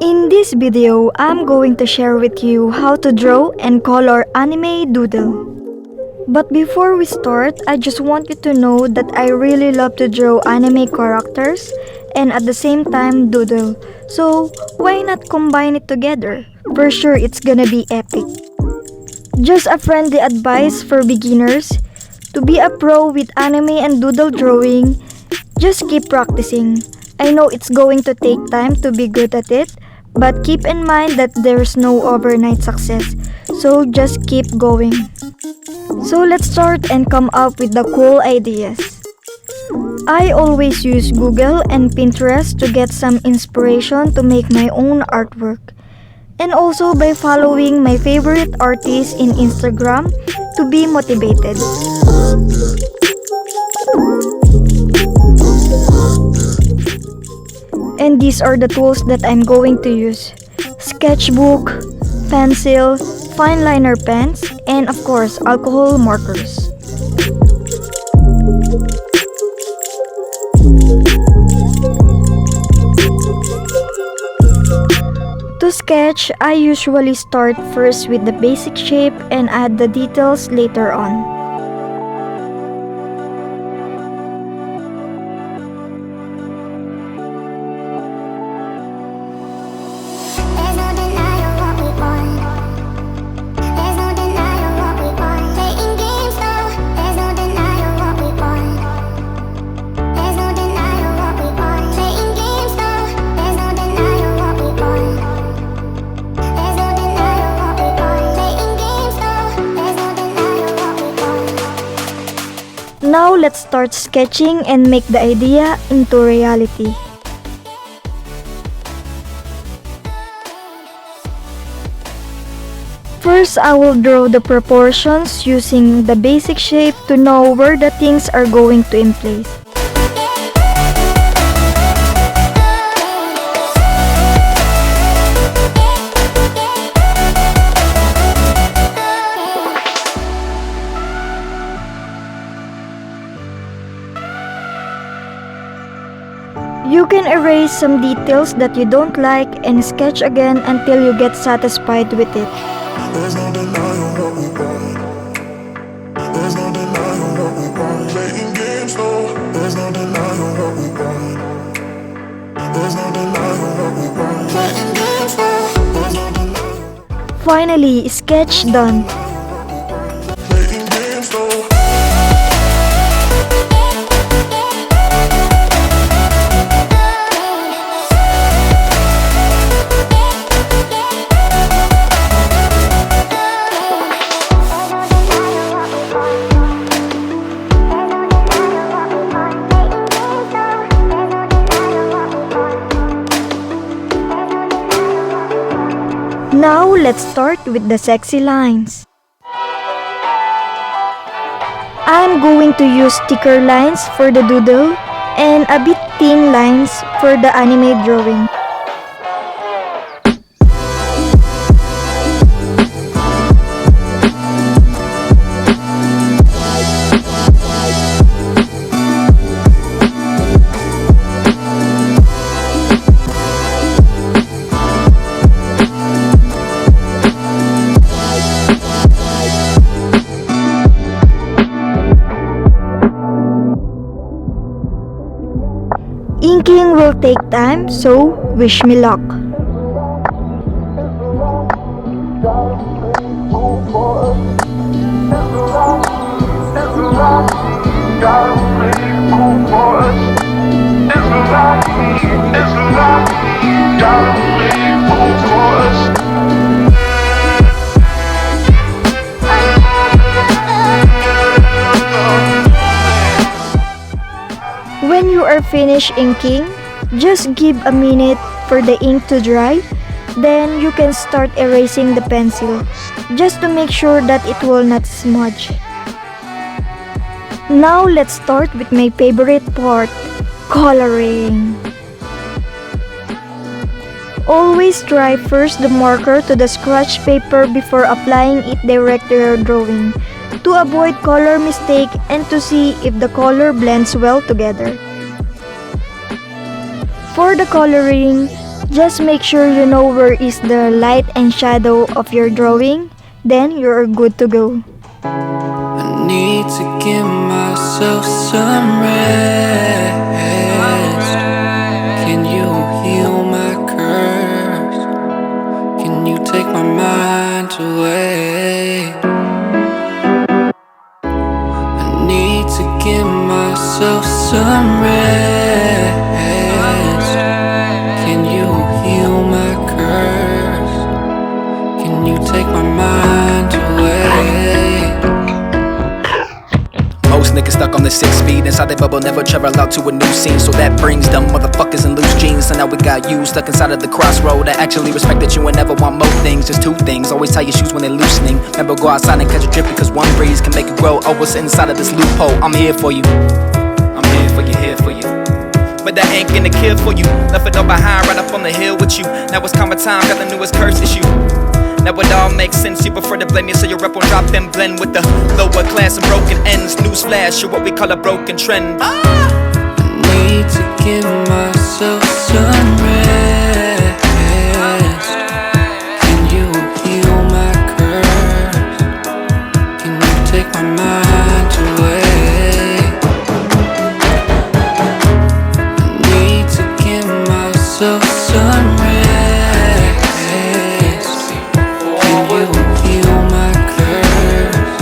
In this video, I'm going to share with you how to draw and color anime doodle. But before we start, I just want you to know that I really love to draw anime characters and at the same time doodle. So why not combine it together? For sure it's gonna be epic. Just a friendly advice for beginners. To be a pro with anime and doodle drawing, just keep practicing. I know it's going to take time to be good at it, but keep in mind that there's no overnight success. So just keep going. So let's start and come up with the cool ideas. I always use Google and Pinterest to get some inspiration to make my own artwork. And also by following my favorite artists in Instagram to be motivated. And these are the tools that I'm going to use: sketchbook, pencil, fine liner pens, and of course alcohol markers. To sketch, I usually start first with the basic shape and add the details later on. Now let's start sketching and make the idea into reality. First, I will draw the proportions using the basic shape to know where the things are going to in place. You can erase some details that you don't like and sketch again until you get satisfied with it. There's no denying what we want. There's no denying what we want. Playing games, no. There's no denying what we want. There's no denying what we want. Playing games, no. There's no denying. Finally, sketch done. Playing games, no. Now let's start with the sexy lines. I'm going to use sticker lines for the doodle and a bit thin lines for the anime drawing. Inking will take time, so wish me luck. When you are finished inking, just give a minute for the ink to dry, then you can start erasing the pencil, just to make sure that it will not smudge. Now let's start with my favorite part, coloring. Always dry first the marker to the scratch paper before applying it direct to your drawing, to avoid color mistake and to see if the color blends well together. For the coloring, Just make sure you know where is the light and shadow of your drawing, then you're good to go. I need to give myself some rest. Can you heal my curse? Can you take my mind away? I need to give myself some rest. Can you heal my curse? Can you take my mind away? Most niggas stuck on the 6 speed inside their bubble, never travel out to a new scene. So that brings dumb motherfuckers in loose jeans. So now we got you stuck inside of the crossroad. I actually respect that you and never want more things. Just two things, always tie your shoes when they're loosening. Never go outside and catch a drip because one breeze can make it grow. Oh, what's inside of this loophole? I'm here for you. I'm here for you, here for you. But that ain't gonna kill for you. Left it all behind, right up on the hill with you. Now it's karma time, got the newest curse issue. Now it all makes sense, you prefer to blame me, so your rep won't drop and blend with the lower class and broken ends. Newsflash, you're what we call a broken trend. I need to give myself some rest. Can you heal my curse? Can you take my mind away? I need to give myself some rest. Can you heal my curse?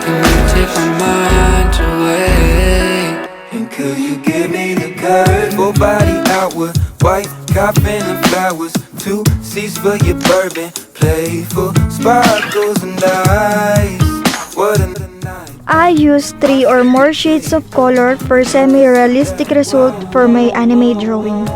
Can you take my mind away? And could you give me the courage? Full body outward, white coffin and flowers. 2 seats for your bourbon, playful sparkles and ice. What a night. I use 3 or more shades of color for semi-realistic result for my anime drawing.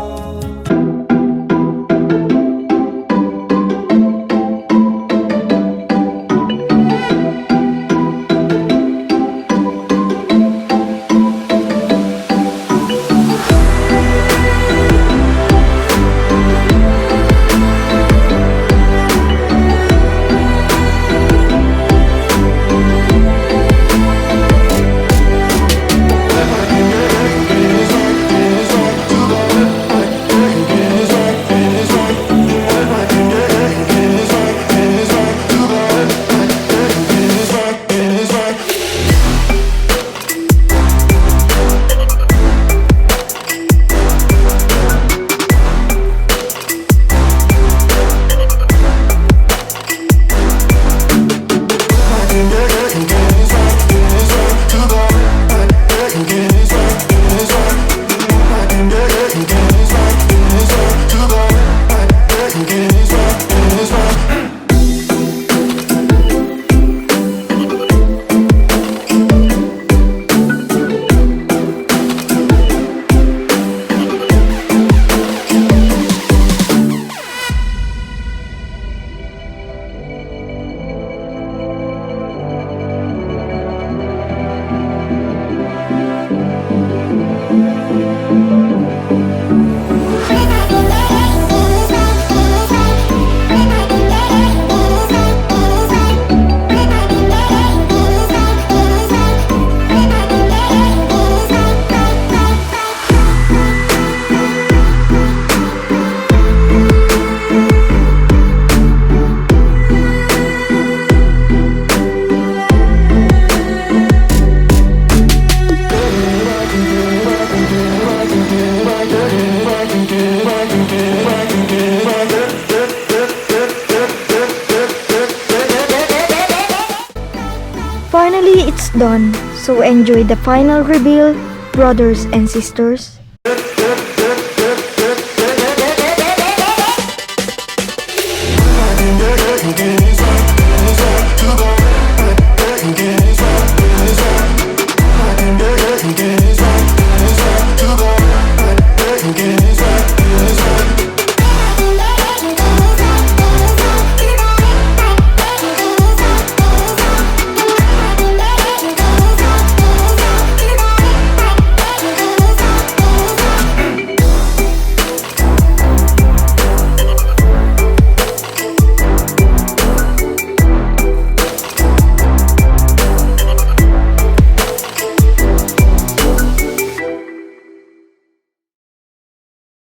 Finally, it's done. So enjoy the final reveal, brothers and sisters.